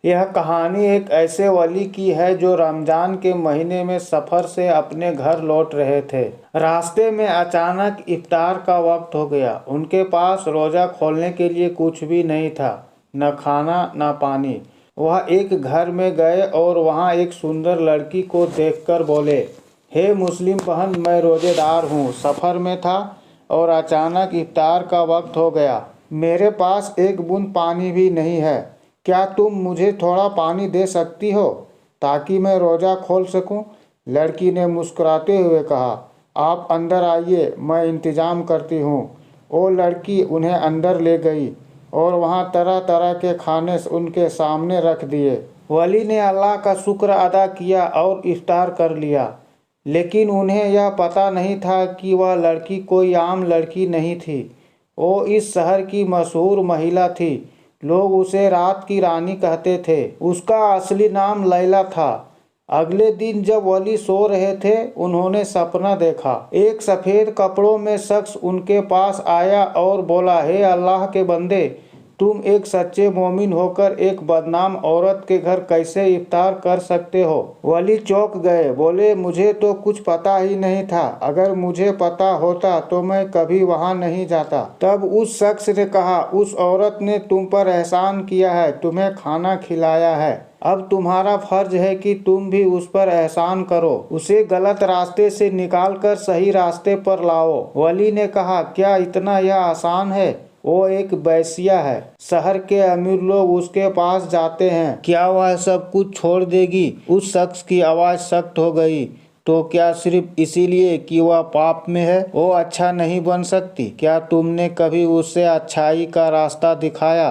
यह कहानी एक ऐसे वली की है जो रमजान के महीने में सफ़र से अपने घर लौट रहे थे। रास्ते में अचानक इफ्तार का वक्त हो गया। उनके पास रोज़ा खोलने के लिए कुछ भी नहीं था, न खाना न पानी। वह एक घर में गए और वहाँ एक सुंदर लड़की को देखकर बोले, हे मुस्लिम बहन, मैं रोज़ेदार हूँ, सफ़र में था और अचानक इफ्तार का वक्त हो गया। मेरे पास एक बूंद पानी भी नहीं है। क्या तुम मुझे थोड़ा पानी दे सकती हो ताकि मैं रोज़ा खोल सकूं? लड़की ने मुस्कुराते हुए कहा, आप अंदर आइए, मैं इंतज़ाम करती हूँ। वो लड़की उन्हें अंदर ले गई और वहाँ तरह तरह के खाने उनके सामने रख दिए। वली ने अल्लाह का शुक्र अदा किया और इफ्तार कर लिया, लेकिन उन्हें यह पता नहीं था कि वह लड़की कोई आम लड़की नहीं थी। वो इस शहर की मशहूर महिला थी। लोग उसे रात की रानी कहते थे। उसका असली नाम लैला था। अगले दिन जब वली सो रहे थे, उन्होंने सपना देखा। एक सफ़ेद कपड़ों में शख्स उनके पास आया और बोला, हे अल्लाह के बंदे, तुम एक सच्चे मोमिन होकर एक बदनाम औरत के घर कैसे इफ्तार कर सकते हो? वली चौंक गए, बोले, मुझे तो कुछ पता ही नहीं था। अगर मुझे पता होता तो मैं कभी वहां नहीं जाता। तब उस शख्स ने कहा, उस औरत ने तुम पर एहसान किया है, तुम्हें खाना खिलाया है। अब तुम्हारा फर्ज है कि तुम भी उस पर एहसान करो, उसे गलत रास्ते से निकालकर सही रास्ते पर लाओ। वली ने कहा, क्या इतना यह आसान है? वो एक बैसिया है। शहर के अमीर लोग उसके पास जाते हैं। क्या वह सब कुछ छोड़ देगी? उस शख्स की आवाज़ सख्त हो गई। तो क्या सिर्फ इसीलिए कि वह पाप में है वो अच्छा नहीं बन सकती? क्या तुमने कभी उसे अच्छाई का रास्ता दिखाया?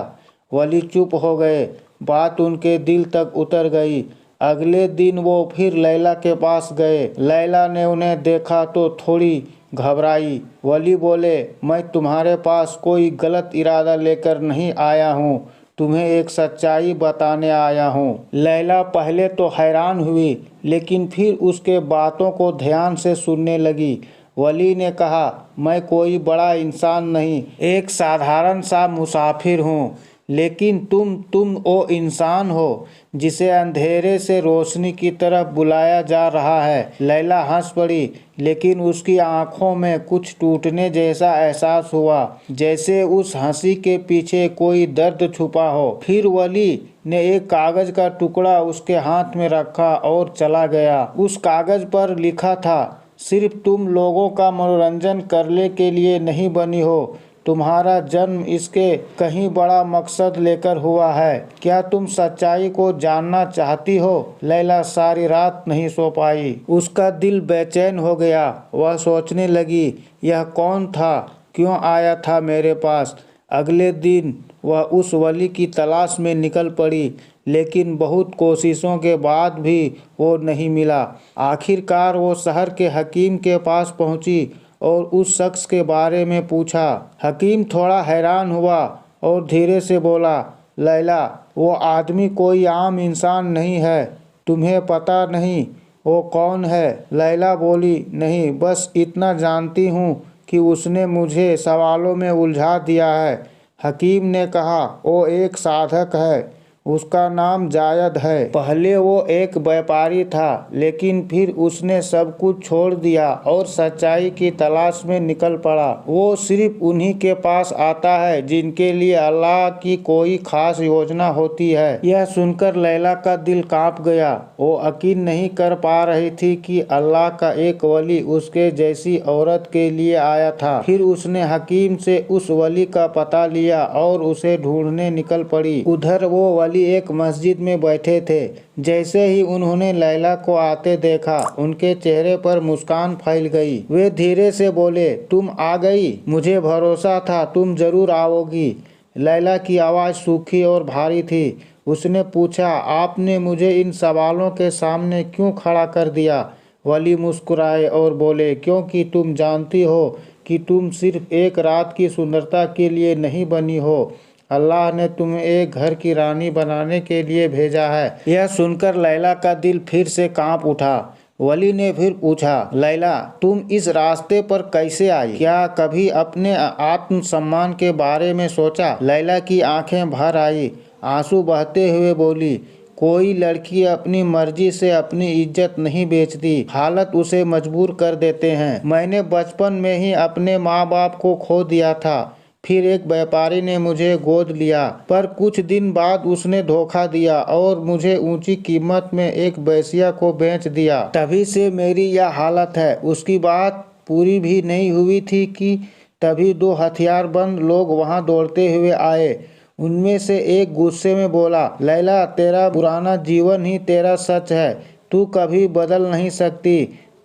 वली चुप हो गए। बात उनके दिल तक उतर गई। अगले दिन वो फिर लैला के पास गए। लैला ने उन्हें देखा तो थोड़ी घबराई। वली बोले, मैं तुम्हारे पास कोई गलत इरादा लेकर नहीं आया हूँ, तुम्हें एक सच्चाई बताने आया हूँ। लैला पहले तो हैरान हुई, लेकिन फिर उसके बातों को ध्यान से सुनने लगी। वली ने कहा, मैं कोई बड़ा इंसान नहीं, एक साधारण सा मुसाफिर हूँ, लेकिन तुम वो इंसान हो जिसे अंधेरे से रोशनी की तरफ बुलाया जा रहा है। लैला हंस पड़ी, लेकिन उसकी आंखों में कुछ टूटने जैसा एहसास हुआ, जैसे उस हंसी के पीछे कोई दर्द छुपा हो। फिर वली ने एक कागज का टुकड़ा उसके हाथ में रखा और चला गया। उस कागज पर लिखा था, सिर्फ तुम लोगों का मनोरंजन करने के लिए नहीं बनी हो, तुम्हारा जन्म इसके कहीं बड़ा मकसद लेकर हुआ है। क्या तुम सच्चाई को जानना चाहती हो? लैला सारी रात नहीं सो पाई। उसका दिल बेचैन हो गया। वह सोचने लगी, यह कौन था, क्यों आया था मेरे पास? अगले दिन वह उस वली की तलाश में निकल पड़ी, लेकिन बहुत कोशिशों के बाद भी वो नहीं मिला। आखिरकार वो शहर के हकीम के पास पहुंची और उस शख्स के बारे में पूछा। हकीम थोड़ा हैरान हुआ और धीरे से बोला, लैला, वो आदमी कोई आम इंसान नहीं है, तुम्हें पता नहीं वो कौन है? लैला बोली, नहीं, बस इतना जानती हूँ कि उसने मुझे सवालों में उलझा दिया है। हकीम ने कहा, वो एक साधक है, उसका नाम जायद है। पहले वो एक व्यापारी था, लेकिन फिर उसने सब कुछ छोड़ दिया और सच्चाई की तलाश में निकल पड़ा। वो सिर्फ उन्हीं के पास आता है जिनके लिए अल्लाह की कोई खास योजना होती है। यह सुनकर लैला का दिल कांप गया। वो यकीन नहीं कर पा रही थी कि अल्लाह का एक वली उसके जैसी औरत के लिए आया था। फिर उसने हकीम से उस वली का पता लिया और उसे ढूंढने निकल पड़ी। उधर वो वली एक मस्जिद में बैठे थे। जैसे ही उन्होंने लैला को आते देखा, उनके चेहरे पर मुस्कान फैल गई। वे धीरे से बोले, तुम आ गई, मुझे भरोसा था तुम जरूर आओगी। लैला की आवाज़ सूखी और भारी थी। उसने पूछा, आपने मुझे इन सवालों के सामने क्यों खड़ा कर दिया? वली मुस्कुराए और बोले, क्योंकि तुम जानती हो कि तुम सिर्फ एक रात की सुंदरता के लिए नहीं बनी हो, अल्लाह ने तुम्हें एक घर की रानी बनाने के लिए भेजा है। यह सुनकर लैला का दिल फिर से कांप उठा। वली ने फिर पूछा, लैला, तुम इस रास्ते पर कैसे आई? क्या कभी अपने आत्मसम्मान के बारे में सोचा? लैला की आंखें भर आई। आंसू बहते हुए बोली, कोई लड़की अपनी मर्जी से अपनी इज्जत नहीं बेचती, हालत उसे मजबूर कर देते हैं। मैंने बचपन में ही अपने माँ बाप को खो दिया था। फिर एक व्यापारी ने मुझे गोद लिया, पर कुछ दिन बाद उसने धोखा दिया और मुझे ऊंची कीमत में एक वेश्या को बेच दिया। तभी से मेरी यह हालत है। उसकी बात पूरी भी नहीं हुई थी कि तभी 2 हथियारबंद लोग वहां दौड़ते हुए आए। उनमें से एक गुस्से में बोला, लैला, तेरा पुराना जीवन ही तेरा सच है। तू कभी बदल नहीं सकती।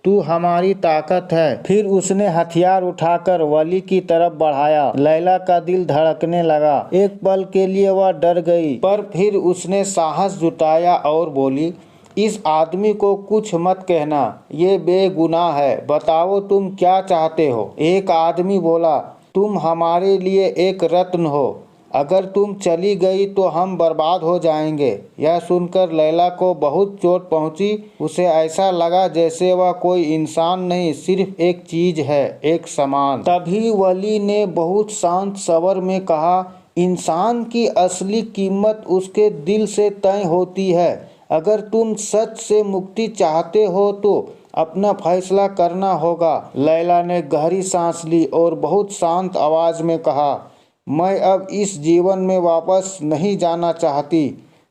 तू हमारी ताकत है। फिर उसने हथियार उठाकर वली की तरफ बढ़ाया। लैला का दिल धड़कने लगा। एक पल के लिए वह डर गई, पर फिर उसने साहस जुटाया और बोली, इस आदमी को कुछ मत कहना, ये बेगुनाह है। बताओ तुम क्या चाहते हो? एक आदमी बोला, तुम हमारे लिए एक रत्न हो। अगर तुम चली गई तो हम बर्बाद हो जाएंगे। यह सुनकर लैला को बहुत चोट पहुंची। उसे ऐसा लगा जैसे वह कोई इंसान नहीं, सिर्फ एक चीज है, एक सामान। तभी वली ने बहुत शांत स्वर में कहा, इंसान की असली कीमत उसके दिल से तय होती है। अगर तुम सच से मुक्ति चाहते हो तो अपना फैसला करना होगा। लैला ने गहरी सांस ली और बहुत शांत आवाज में कहा, मैं अब इस जीवन में वापस नहीं जाना चाहती।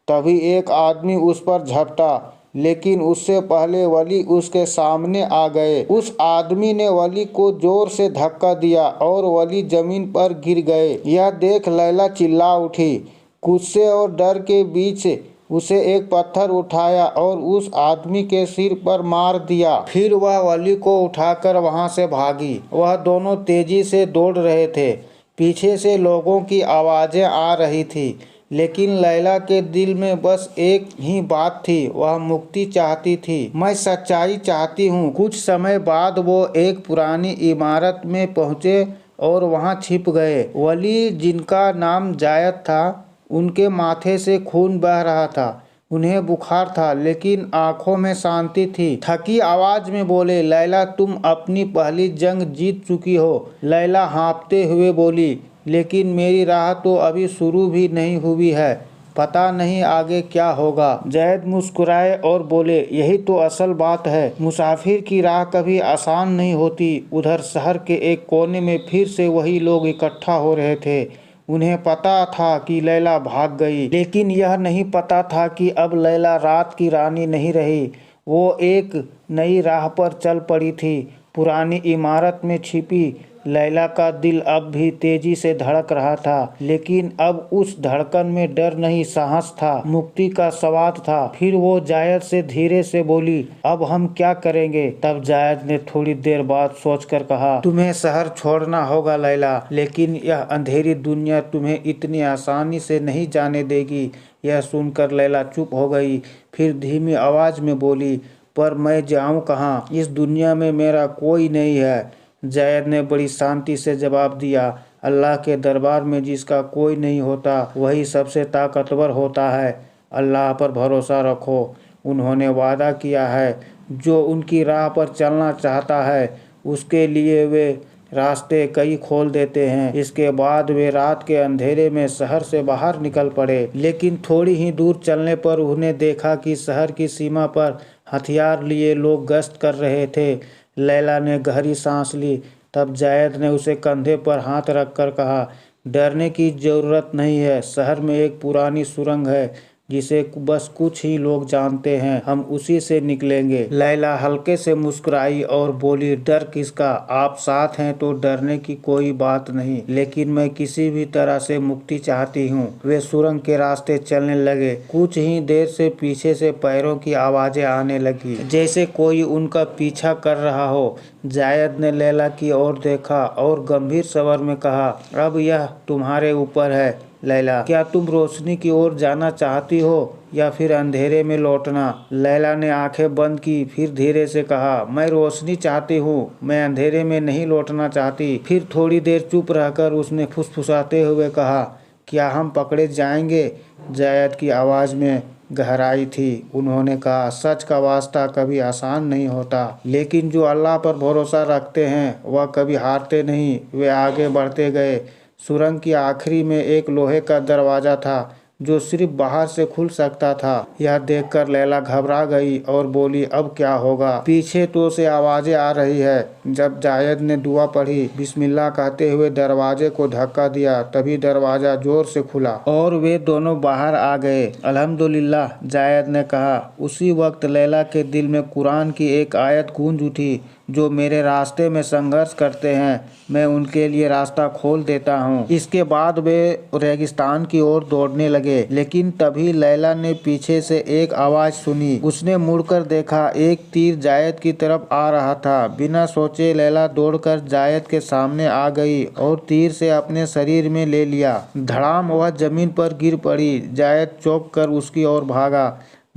तभी एक आदमी उस पर झपटा, लेकिन उससे पहले वली उसके सामने आ गए। उस आदमी ने वली को जोर से धक्का दिया और वली जमीन पर गिर गए। यह देख लैला चिल्ला उठी। गुस्से और डर के बीच उसे एक पत्थर उठाया और उस आदमी के सिर पर मार दिया। फिर वह वली को उठाकर वहां से भागी। वह दोनों तेजी से दौड़ रहे थे। पीछे से लोगों की आवाज़ें आ रही थी, लेकिन लैला के दिल में बस एक ही बात थी, वह मुक्ति चाहती थी। मैं सच्चाई चाहती हूँ। कुछ समय बाद वो एक पुरानी इमारत में पहुँचे और वहाँ छिप गए। वली, जिनका नाम जायद था, उनके माथे से खून बह रहा था। उन्हें बुखार था, लेकिन आंखों में शांति थी। थकी आवाज में बोले, लैला, तुम अपनी पहली जंग जीत चुकी हो। लैला हाँफते हुए बोली, लेकिन मेरी राह तो अभी शुरू भी नहीं हुई है। पता नहीं आगे क्या होगा। जैद मुस्कुराए और बोले, यही तो असल बात है। मुसाफिर की राह कभी आसान नहीं होती। उधर शहर के एक कोने में फिर से वही लोग इकट्ठा हो रहे थे। उन्हें पता था कि लैला भाग गई, लेकिन यह नहीं पता था कि अब लैला रात की रानी नहीं रही। वो एक नई राह पर चल पड़ी थी, पुरानी इमारत में छिपी। लैला का दिल अब भी तेजी से धड़क रहा था, लेकिन अब उस धड़कन में डर नहीं, साहस था, मुक्ति का स्वाद था। फिर वो जायद से धीरे से बोली, अब हम क्या करेंगे? तब जायद ने थोड़ी देर बाद सोचकर कहा, तुम्हें शहर छोड़ना होगा लैला, लेकिन यह अंधेरी दुनिया तुम्हें इतनी आसानी से नहीं जाने देगी। यह सुनकर लैला चुप हो गई। फिर धीमी आवाज में बोली, पर मैं जाऊं कहाँ? इस दुनिया में मेरा कोई नहीं है। जायद ने बड़ी शांति से जवाब दिया, अल्लाह के दरबार में जिसका कोई नहीं होता वही सबसे ताकतवर होता है। अल्लाह पर भरोसा रखो। उन्होंने वादा किया है, जो उनकी राह पर चलना चाहता है उसके लिए वे रास्ते कई खोल देते हैं। इसके बाद वे रात के अंधेरे में शहर से बाहर निकल पड़े, लेकिन थोड़ी ही दूर चलने पर उन्हें देखा कि शहर की सीमा पर हथियार लिए लोग गश्त कर रहे थे। लैला ने गहरी सांस ली। तब जायद ने उसे कंधे पर हाथ रखकर कहा, डरने की जरूरत नहीं है। शहर में एक पुरानी सुरंग है जिसे बस कुछ ही लोग जानते हैं। हम उसी से निकलेंगे। लैला हल्के से मुस्कुराई और बोली, डर किसका? आप साथ हैं तो डरने की कोई बात नहीं, लेकिन मैं किसी भी तरह से मुक्ति चाहती हूँ। वे सुरंग के रास्ते चलने लगे। कुछ ही देर से पीछे से पैरों की आवाजें आने लगी, जैसे कोई उनका पीछा कर रहा हो। जायद ने लैला की ओर देखा और गंभीर स्वर में कहा, अब यह तुम्हारे ऊपर है लैला। क्या तुम रोशनी की ओर जाना चाहती हो या फिर अंधेरे में लौटना? लैला ने आंखें बंद की, फिर धीरे से कहा, मैं रोशनी चाहती हूँ, मैं अंधेरे में नहीं लौटना चाहती। फिर थोड़ी देर चुप रहकर उसने फुसफुसाते हुए कहा, क्या हम पकड़े जाएंगे? जायद की आवाज में गहराई थी। उन्होंने कहा, सच का वास्ता कभी आसान नहीं होता, लेकिन जो अल्लाह पर भरोसा रखते हैं वह कभी हारते नहीं। वे आगे बढ़ते गए। सुरंग की आखिरी में एक लोहे का दरवाजा था जो सिर्फ बाहर से खुल सकता था। यह देखकर लैला घबरा गई और बोली, अब क्या होगा? पीछे तो से आवाजें आ रही है। जब जायद ने दुआ पढ़ी, बिस्मिल्लाह कहते हुए दरवाजे को धक्का दिया, तभी दरवाजा जोर से खुला और वे दोनों बाहर आ गए। अल्हम्दुलिल्लाह, जायद ने कहा। उसी वक्त लैला के दिल में कुरान की एक आयत गूंज उठी, जो मेरे रास्ते में संघर्ष करते हैं, मैं उनके लिए रास्ता खोल देता हूँ। इसके बाद वे रेगिस्तान की ओर दौड़ने लगे, लेकिन तभी लैला ने पीछे से एक आवाज सुनी। उसने मुड़कर देखा, एक तीर जायद की तरफ आ रहा था। बिना सोचे लैला दौड़कर जायद के सामने आ गई और तीर से अपने शरीर में ले लिया। धड़ाम वह जमीन पर गिर पड़ी। जायद चौंक कर उसकी ओर भागा।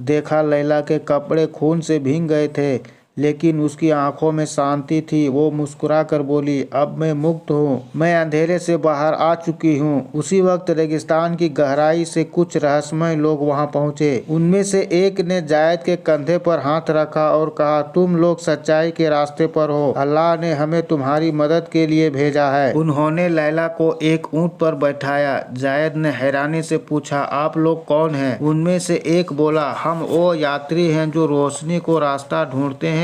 देखा लैला के कपड़े खून से भीग गए थे, लेकिन उसकी आंखों में शांति थी। वो मुस्कुरा कर बोली, अब मैं मुक्त हूँ, मैं अंधेरे से बाहर आ चुकी हूँ। उसी वक्त रेगिस्तान की गहराई से कुछ रहस्यमय लोग वहाँ पहुँचे। उनमें से एक ने जायद के कंधे पर हाथ रखा और कहा, तुम लोग सच्चाई के रास्ते पर हो, अल्लाह ने हमें तुम्हारी मदद के लिए भेजा है। उन्होंने लैला को एक ऊँट पर बैठाया। जायद ने हैरानी से पूछा, आप लोग कौन हैं? उनमें से एक बोला, हम वो यात्री हैं जो रोशनी को रास्ता ढूंढते हैं,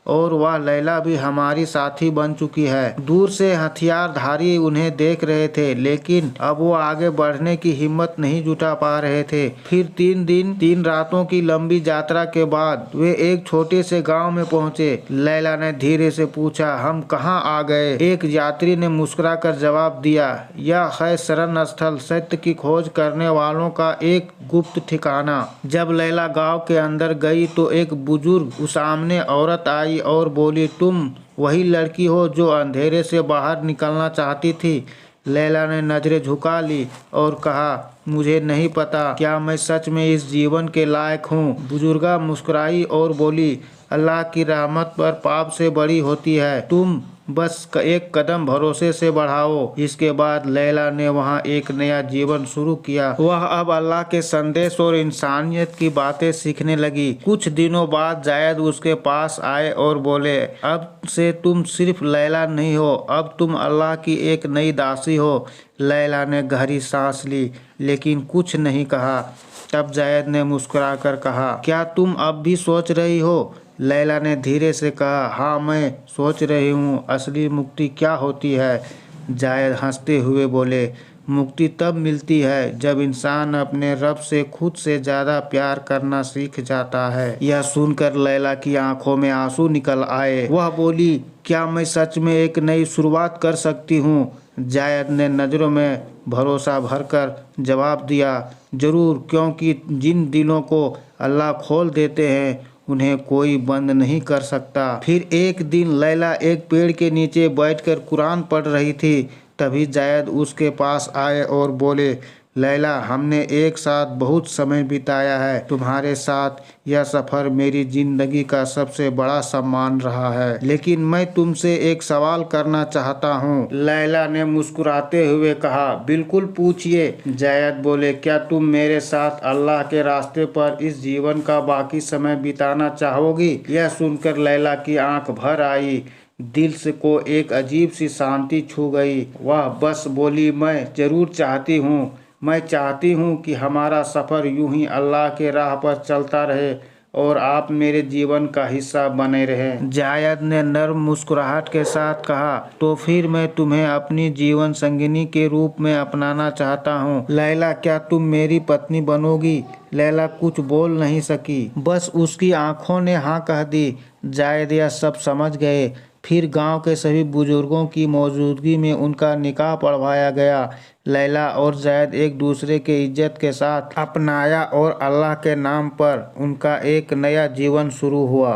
और वह लैला भी हमारी साथी बन चुकी है। दूर से हथियारधारी उन्हें देख रहे थे, लेकिन अब वो आगे बढ़ने की हिम्मत नहीं जुटा पा रहे थे। फिर 3 दिन 3 रातों की लंबी यात्रा के बाद वे एक छोटे से गांव में पहुंचे। लैला ने धीरे से पूछा, हम कहाँ आ गए? एक यात्री ने मुस्कुरा कर जवाब दिया, यह है शरण स्थल, सत्य की खोज करने वालों का एक गुप्त ठिकाना। जब लैला गांव के अंदर गई तो एक बुजुर्ग सामने औरत आई और बोली, तुम वही लड़की हो जो अंधेरे से बाहर निकलना चाहती थी? लैला ने नजरें झुका ली और कहा, मुझे नहीं पता, क्या मैं सच में इस जीवन के लायक हूँ? बुजुर्गा मुस्कुराई और बोली, अल्लाह की रहमत पर पाप से बड़ी होती है, तुम बस एक कदम भरोसे से बढ़ाओ। इसके बाद लैला ने वहाँ एक नया जीवन शुरू किया। वह अब अल्लाह के संदेश और इंसानियत की बातें सीखने लगी। कुछ दिनों बाद जायद उसके पास आए और बोले, अब से तुम सिर्फ लैला नहीं हो, अब तुम अल्लाह की एक नई दासी हो। लैला ने गहरी सांस ली, लेकिन कुछ नहीं कहा। तब जायद ने मुस्कुरा कर कहा, क्या तुम अब भी सोच रही हो? लैला ने धीरे से कहा, हाँ, मैं सोच रही हूँ, असली मुक्ति क्या होती है? जायद हंसते हुए बोले, मुक्ति तब मिलती है जब इंसान अपने रब से खुद से ज़्यादा प्यार करना सीख जाता है। यह सुनकर लैला की आंखों में आंसू निकल आए। वह बोली, क्या मैं सच में एक नई शुरुआत कर सकती हूँ? जायद ने नज़रों में भरोसा भरकर जवाब दिया, ज़रूर, क्योंकि जिन दिलों को अल्लाह खोल देते हैं उन्हें कोई बंद नहीं कर सकता। फिर एक दिन लैला एक पेड़ के नीचे बैठकर कुरान पढ़ रही थी। तभी जायद उसके पास आए और बोले, लैला, हमने एक साथ बहुत समय बिताया है, तुम्हारे साथ यह सफ़र मेरी ज़िंदगी का सबसे बड़ा सम्मान रहा है, लेकिन मैं तुमसे एक सवाल करना चाहता हूँ। लैला ने मुस्कुराते हुए कहा, बिल्कुल पूछिए। जायद बोले, क्या तुम मेरे साथ अल्लाह के रास्ते पर इस जीवन का बाकी समय बिताना चाहोगी? यह सुनकर लैला की आंख भर आई। दिल से को एक अजीब सी शांति छू गई। वह बस बोली, मैं ज़रूर चाहती हूँ, मैं चाहती हूँ कि हमारा सफ़र यूं ही अल्लाह के राह पर चलता रहे और आप मेरे जीवन का हिस्सा बने रहें। जायद ने नर्म मुस्कुराहट के साथ कहा, तो फिर मैं तुम्हें अपनी जीवन संगिनी के रूप में अपनाना चाहता हूँ। लैला, क्या तुम मेरी पत्नी बनोगी? लैला कुछ बोल नहीं सकी, बस उसकी आंखों ने हाँ कह दी। जायद यह सब समझ गए। फिर गांव के सभी बुजुर्गों की मौजूदगी में उनका निकाह पढ़वाया गया। लैला और जायद एक दूसरे के इज्जत के साथ अपनाया और अल्लाह के नाम पर उनका एक नया जीवन शुरू हुआ।